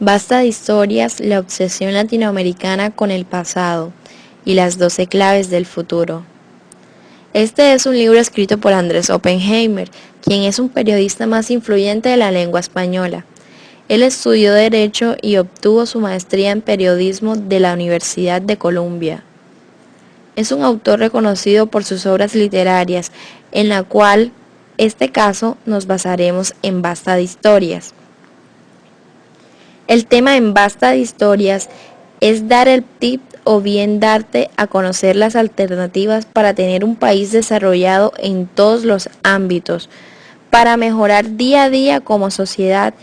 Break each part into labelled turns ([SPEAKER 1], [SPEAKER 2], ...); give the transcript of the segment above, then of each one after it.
[SPEAKER 1] Basta de historias, la obsesión latinoamericana con el pasado y las 12 claves del futuro. Este es un libro escrito por Andrés Oppenheimer, quien es un periodista más influyente de la lengua española. Él estudió Derecho y obtuvo su maestría en Periodismo de la Universidad de Columbia. Es un autor reconocido por sus obras literarias, en la cual, este caso, nos basaremos en Basta de Historias. El tema en Basta de Historias es dar el tip o bien darte a conocer las alternativas para tener un país desarrollado en todos los ámbitos, para mejorar día a día como sociedad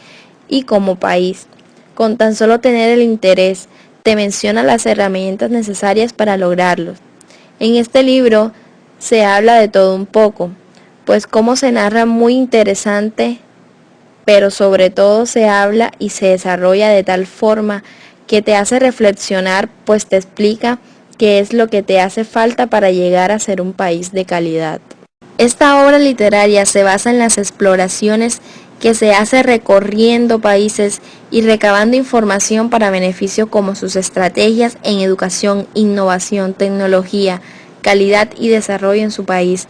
[SPEAKER 1] y como país. Con tan solo tener el interés, te menciona las herramientas necesarias para lograrlo. En este libro se habla de todo un poco, pues como se narra muy interesante, pero sobre todo se habla y se desarrolla de tal forma que te hace reflexionar, pues te explica qué es lo que te hace falta para llegar a ser un país de calidad. Esta obra literaria se basa en las exploraciones que se hace recorriendo países y recabando información para beneficio como sus estrategias en educación, innovación, tecnología, calidad y desarrollo en su país.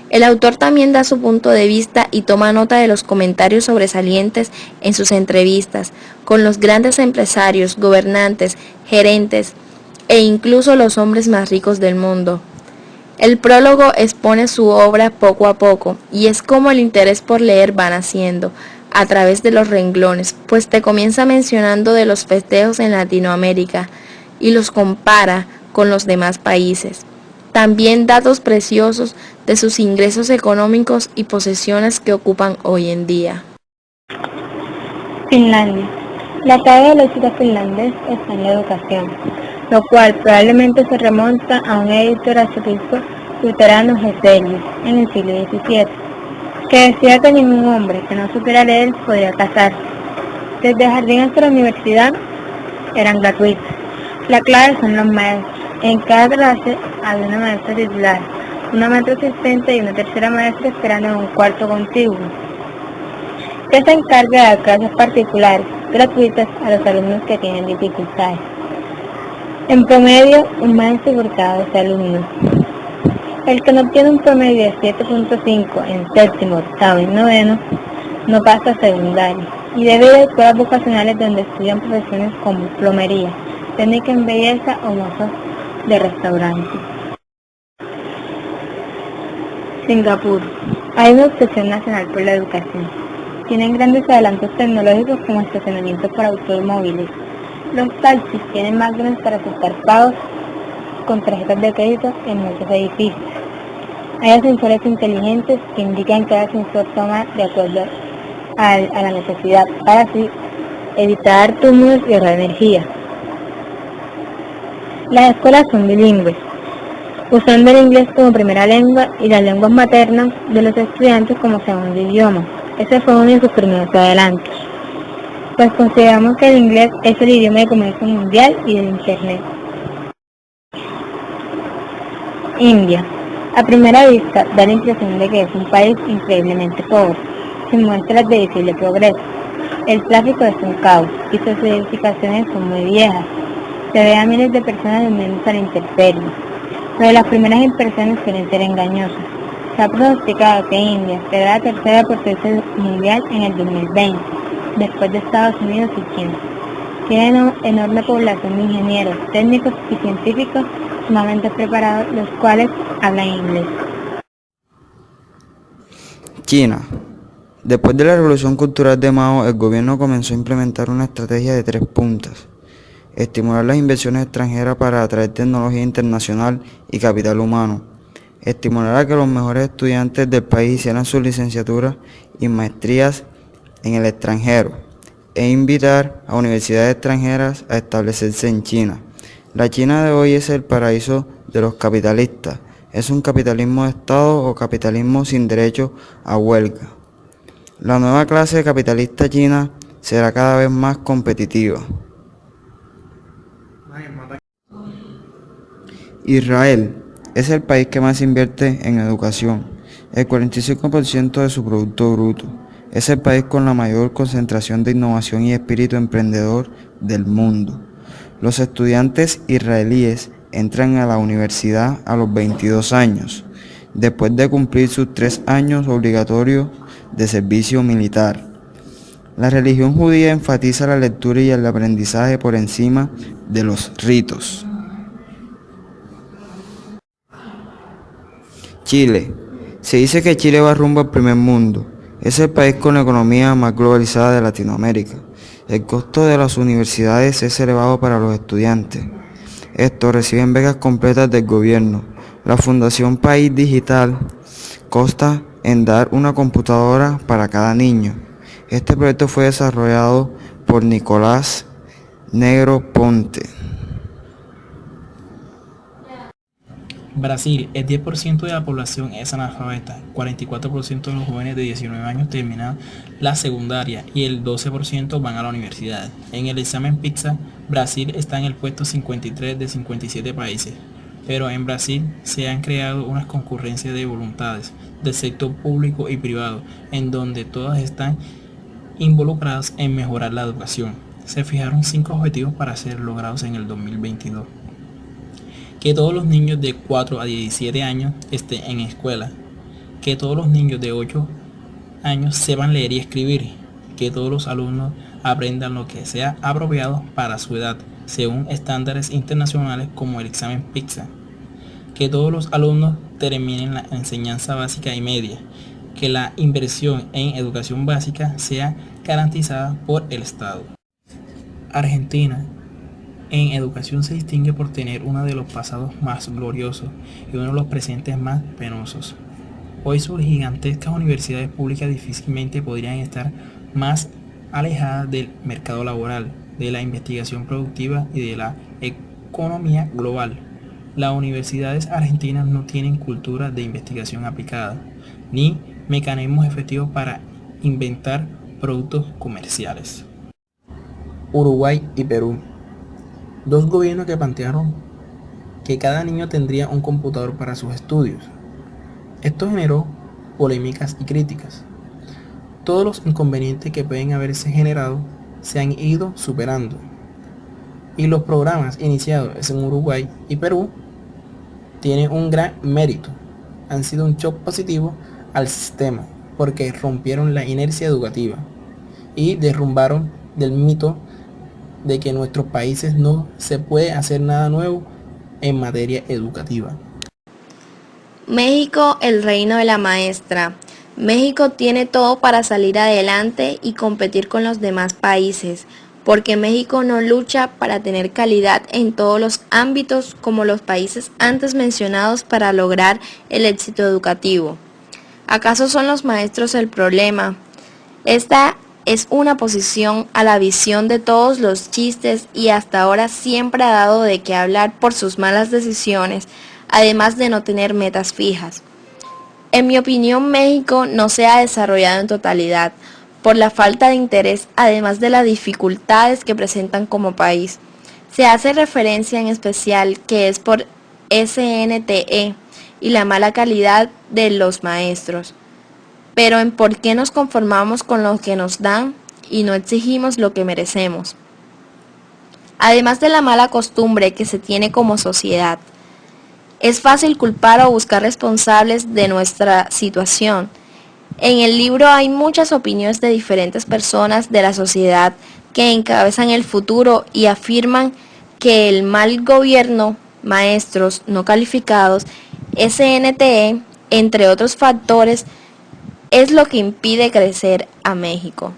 [SPEAKER 1] El autor también da su punto de vista y toma nota de los comentarios sobresalientes en sus entrevistas con los grandes empresarios, gobernantes, gerentes e incluso los hombres más ricos del mundo. El prólogo expone su obra poco a poco y es como el interés por leer va naciendo a través de los renglones, pues te comienza mencionando de los festejos en Latinoamérica y los compara con los demás países. También datos preciosos de sus ingresos económicos y posesiones que ocupan hoy en día.
[SPEAKER 2] Finlandia. La clave del éxito finlandés está en la educación, lo cual probablemente se remonta a un editor arzobispo luterano Geselius en el siglo XVII, que decía que ningún hombre que no supiera leer podía casarse. Desde el jardín hasta la universidad eran gratuitos. La clave son los maestros. En cada clase había una maestra titular, una maestra asistente y una tercera maestra esperando en un cuarto contiguo, que se encarga de dar clases particulares, gratuitas a los alumnos que tienen dificultades. En promedio, un maestro por cada 12 alumnos. El que no obtiene un promedio de 7.5 en séptimo, octavo y noveno, no pasa a secundario, y debido a escuelas vocacionales donde estudian profesiones como plomería, técnica en belleza o mozos de restaurante. Singapur. Hay una obsesión nacional por la educación. Tienen grandes adelantos tecnológicos como estacionamientos para automóviles. Los taxis tienen máquinas para aceptar pagos con tarjetas de crédito en muchos edificios. Hay ascensores inteligentes que indican que el ascensor toma de acuerdo a la necesidad para así evitar túmulos y ahorrar energía. Las escuelas son bilingües, usando el inglés como primera lengua y las lenguas maternas de los estudiantes como segundo idioma. Ese fue uno de sus primeros adelantos, pues consideramos que el inglés es el idioma de comercio mundial y del internet. India. A primera vista da la impresión de que es un país increíblemente pobre, sin muestras de visible progreso. El tráfico es un caos y sus edificaciones son muy viejas. Se ve a miles de personas durmiendo a la intemperie, pero las primeras impresiones suelen ser engañosas. Se ha pronosticado que India será la tercera potencia mundial en el 2020, después de Estados Unidos y China. Tiene una enorme población de ingenieros, técnicos y científicos sumamente preparados, los cuales hablan inglés.
[SPEAKER 3] China. Después de la Revolución Cultural de Mao, el gobierno comenzó a implementar una estrategia de 3 puntas. Estimular las inversiones extranjeras para atraer tecnología internacional y capital humano. Estimular a que los mejores estudiantes del país hicieran sus licenciaturas y maestrías en el extranjero. E invitar a universidades extranjeras a establecerse en China. La China de hoy es el paraíso de los capitalistas. Es un capitalismo de Estado o capitalismo sin derecho a huelga. La nueva clase capitalista china será cada vez más competitiva. Israel es el país que más invierte en educación, el 45% de su Producto Bruto. Es el país con la mayor concentración de innovación y espíritu emprendedor del mundo. Los estudiantes israelíes entran a la universidad a los 22 años, después de cumplir sus 3 años obligatorios de servicio militar. La religión judía enfatiza la lectura y el aprendizaje por encima de los ritos. Chile. Se dice que Chile va rumbo al primer mundo. Es el país con la economía más globalizada de Latinoamérica. El costo de las universidades es elevado para los estudiantes. Estos reciben becas completas del gobierno. La Fundación País Digital consta en dar una computadora para cada niño. Este proyecto fue desarrollado por Nicolás Negro Ponte.
[SPEAKER 4] Brasil, el 10% de la población es analfabeta, 44% de los jóvenes de 19 años terminan la secundaria y el 12% van a la universidad. En el examen PISA, Brasil está en el puesto 53 de 57 países, pero en Brasil se han creado unas concurrencias de voluntades del sector público y privado, en donde todas están involucradas en mejorar la educación. Se fijaron 5 objetivos para ser logrados en el 2022. Que todos los niños de 4 a 17 años estén en escuela, que todos los niños de 8 años sepan leer y escribir, que todos los alumnos aprendan lo que sea apropiado para su edad, según estándares internacionales como el examen PISA, que todos los alumnos terminen la enseñanza básica y media, que la inversión en educación básica sea garantizada por el Estado. Argentina. En educación se distingue por tener uno de los pasados más gloriosos y uno de los presentes más penosos. Hoy sus gigantescas universidades públicas difícilmente podrían estar más alejadas del mercado laboral, de la investigación productiva y de la economía global. Las universidades argentinas no tienen cultura de investigación aplicada, ni mecanismos efectivos para inventar productos comerciales. Uruguay y Perú. Dos gobiernos que plantearon que cada niño tendría un computador para sus estudios. Esto generó polémicas y críticas. Todos los inconvenientes que pueden haberse generado se han ido superando. Y los programas iniciados en Uruguay y Perú tienen un gran mérito. Han sido un shock positivo al sistema porque rompieron la inercia educativa y derrumbaron del mito de que en nuestros países no se puede hacer nada nuevo en materia educativa.
[SPEAKER 1] México, el reino de la maestra. México tiene todo para salir adelante y competir con los demás países, porque México no lucha para tener calidad en todos los ámbitos como los países antes mencionados para lograr el éxito educativo. ¿Acaso son los maestros el problema? Esta es una posición a la visión de todos los chistes y hasta ahora siempre ha dado de qué hablar por sus malas decisiones, además de no tener metas fijas. En mi opinión, México no se ha desarrollado en totalidad por la falta de interés, además de las dificultades que presentan como país. Se hace referencia en especial que es por SNTE y la mala calidad de los maestros. Pero en por qué nos conformamos con lo que nos dan y no exigimos lo que merecemos. Además de la mala costumbre que se tiene como sociedad, es fácil culpar o buscar responsables de nuestra situación. En el libro hay muchas opiniones de diferentes personas de la sociedad que encabezan el futuro y afirman que el mal gobierno, maestros no calificados, SNTE, entre otros factores, es lo que impide crecer a México.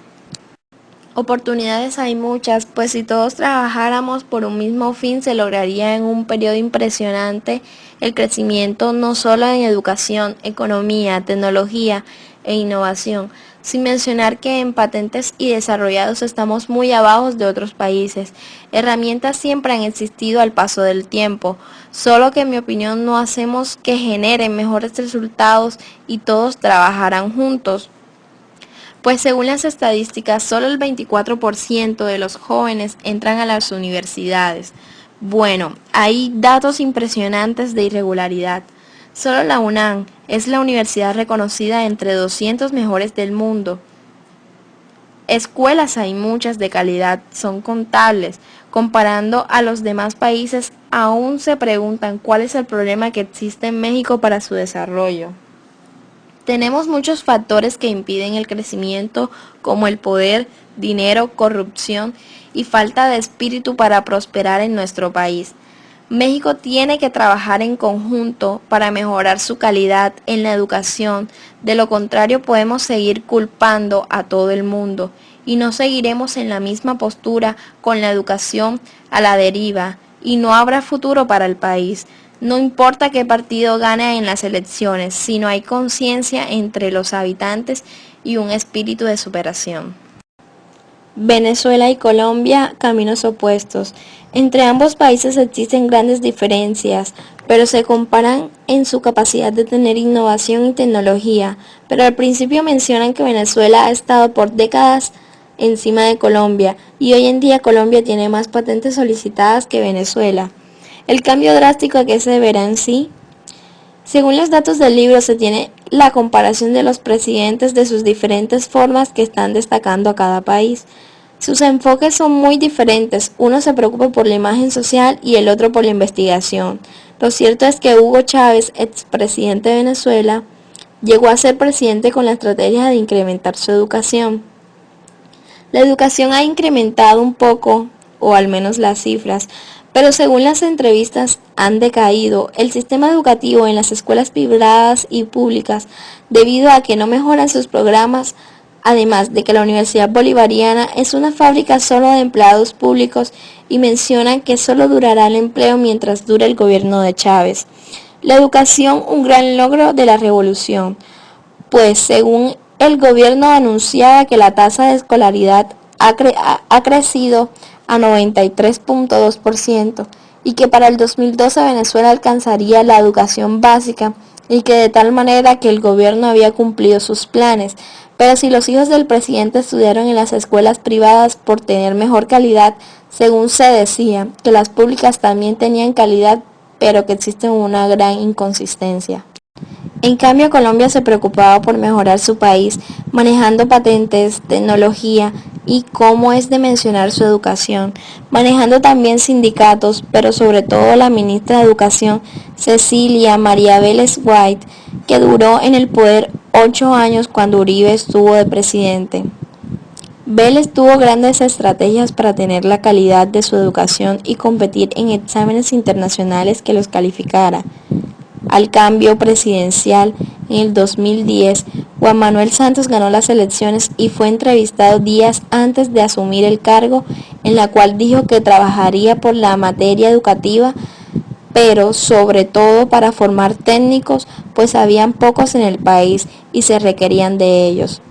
[SPEAKER 1] Oportunidades hay muchas, pues si todos trabajáramos por un mismo fin se lograría en un periodo impresionante el crecimiento no solo en educación, economía, tecnología e innovación, sin mencionar que en patentes y desarrollados estamos muy abajo de otros países. Herramientas siempre han existido al paso del tiempo, solo que en mi opinión no hacemos que generen mejores resultados y todos trabajarán juntos. Pues según las estadísticas, solo el 24% de los jóvenes entran a las universidades. Bueno, hay datos impresionantes de irregularidad. Solo la UNAM es la universidad reconocida entre 200 mejores del mundo. Escuelas hay muchas de calidad, son contables. Comparando a los demás países, aún se preguntan cuál es el problema que existe en México para su desarrollo. Tenemos muchos factores que impiden el crecimiento, como el poder, dinero, corrupción y falta de espíritu para prosperar en nuestro país. México tiene que trabajar en conjunto para mejorar su calidad en la educación, de lo contrario podemos seguir culpando a todo el mundo y no seguiremos en la misma postura con la educación a la deriva y no habrá futuro para el país. No importa qué partido gane en las elecciones, si no hay conciencia entre los habitantes y un espíritu de superación. Venezuela y Colombia, caminos opuestos. Entre ambos países existen grandes diferencias, pero se comparan en su capacidad de tener innovación y tecnología. Pero al principio mencionan que Venezuela ha estado por décadas encima de Colombia y hoy en día Colombia tiene más patentes solicitadas que Venezuela. El cambio drástico a qué se deberá en sí. Según los datos del libro se tiene la comparación de los presidentes de sus diferentes formas que están destacando a cada país. Sus enfoques son muy diferentes, uno se preocupa por la imagen social y el otro por la investigación. Lo cierto es que Hugo Chávez, expresidente de Venezuela, llegó a ser presidente con la estrategia de incrementar su educación. La educación ha incrementado un poco, o al menos las cifras, pero según las entrevistas han decaído el sistema educativo en las escuelas privadas y públicas debido a que no mejoran sus programas, además de que la Universidad Bolivariana es una fábrica solo de empleados públicos y mencionan que solo durará el empleo mientras dure el gobierno de Chávez. La educación, un gran logro de la revolución, pues según el gobierno anunciaba que la tasa de escolaridad ha crecido a 93.2% y que para el 2012 Venezuela alcanzaría la educación básica y que de tal manera que el gobierno había cumplido sus planes. Pero si los hijos del presidente estudiaron en las escuelas privadas por tener mejor calidad, según se decía, que las públicas también tenían calidad, pero que existe una gran inconsistencia. En cambio, Colombia se preocupaba por mejorar su país, manejando patentes, tecnología y, como es de mencionar, su educación, manejando también sindicatos, pero sobre todo la ministra de Educación, Cecilia María Vélez White, que duró en el poder 8 años cuando Uribe estuvo de presidente. Vélez tuvo grandes estrategias para tener la calidad de su educación y competir en exámenes internacionales que los calificara. Al cambio presidencial en el 2010, Juan Manuel Santos ganó las elecciones y fue entrevistado días antes de asumir el cargo, en la cual dijo que trabajaría por la materia educativa, pero sobre todo para formar técnicos, pues habían pocos en el país y se requerían de ellos.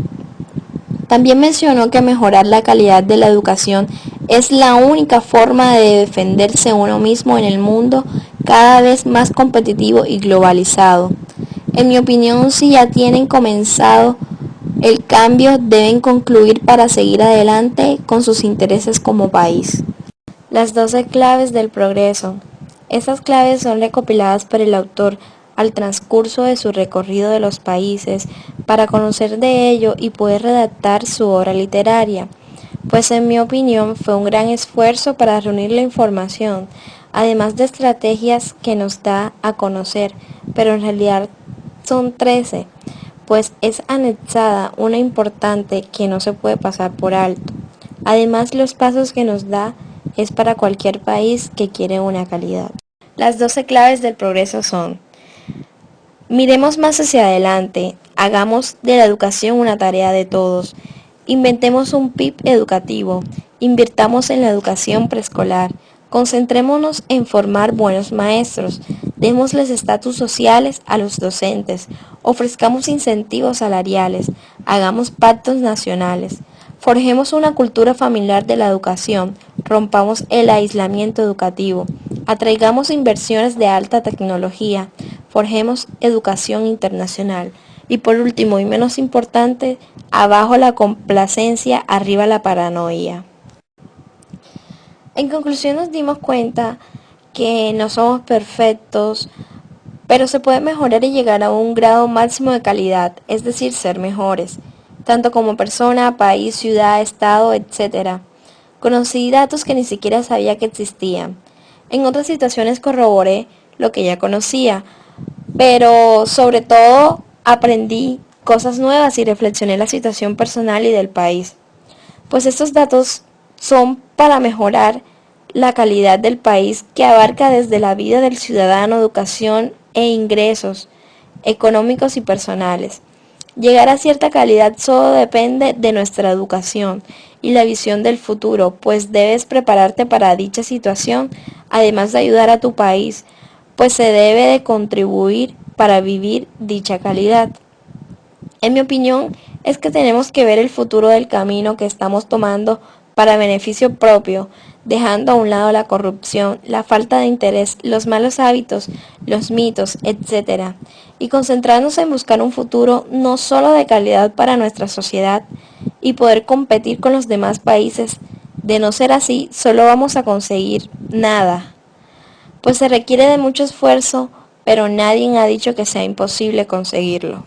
[SPEAKER 1] También mencionó que mejorar la calidad de la educación es la única forma de defenderse uno mismo en el mundo cada vez más competitivo y globalizado. En mi opinión, si ya tienen comenzado el cambio, deben concluir para seguir adelante con sus intereses como país. Las 12 claves del progreso. Estas claves son recopiladas por el autor al transcurso de su recorrido de los países para conocer de ello y poder redactar su obra literaria, pues en mi opinión fue un gran esfuerzo para reunir la información, además de estrategias que nos da a conocer, pero en realidad son 13, pues es anexada una importante que no se puede pasar por alto. Además, los pasos que nos da es para cualquier país que quiere una calidad. Las 12 claves del progreso son: miremos más hacia adelante, hagamos de la educación una tarea de todos, inventemos un PIB educativo, invirtamos en la educación preescolar, concentrémonos en formar buenos maestros, démosles estatus sociales a los docentes, ofrezcamos incentivos salariales, hagamos pactos nacionales, forjemos una cultura familiar de la educación, rompamos el aislamiento educativo, atraigamos inversiones de alta tecnología, forjemos educación internacional. Y por último y menos importante, abajo la complacencia, arriba la paranoia. En conclusión nos dimos cuenta que no somos perfectos, pero se puede mejorar y llegar a un grado máximo de calidad, es decir, ser mejores. tanto como persona, país, ciudad, estado, etc. Conocí datos que ni siquiera sabía que existían. En otras situaciones corroboré lo que ya conocía, pero sobre todo aprendí cosas nuevas y reflexioné la situación personal y del país. Pues estos datos son para mejorar la calidad del país, que abarca desde la vida del ciudadano, educación e ingresos económicos y personales. Llegar a cierta calidad solo depende de nuestra educación y la visión del futuro, pues debes prepararte para dicha situación, además de ayudar a tu país, pues se debe de contribuir para vivir dicha calidad. En mi opinión, es que tenemos que ver el futuro del camino que estamos tomando para beneficio propio, dejando a un lado la corrupción, la falta de interés, los malos hábitos, los mitos, etc. Y concentrarnos en buscar un futuro no solo de calidad para nuestra sociedad y poder competir con los demás países. De no ser así, solo vamos a conseguir nada, pues se requiere de mucho esfuerzo, pero nadie ha dicho que sea imposible conseguirlo.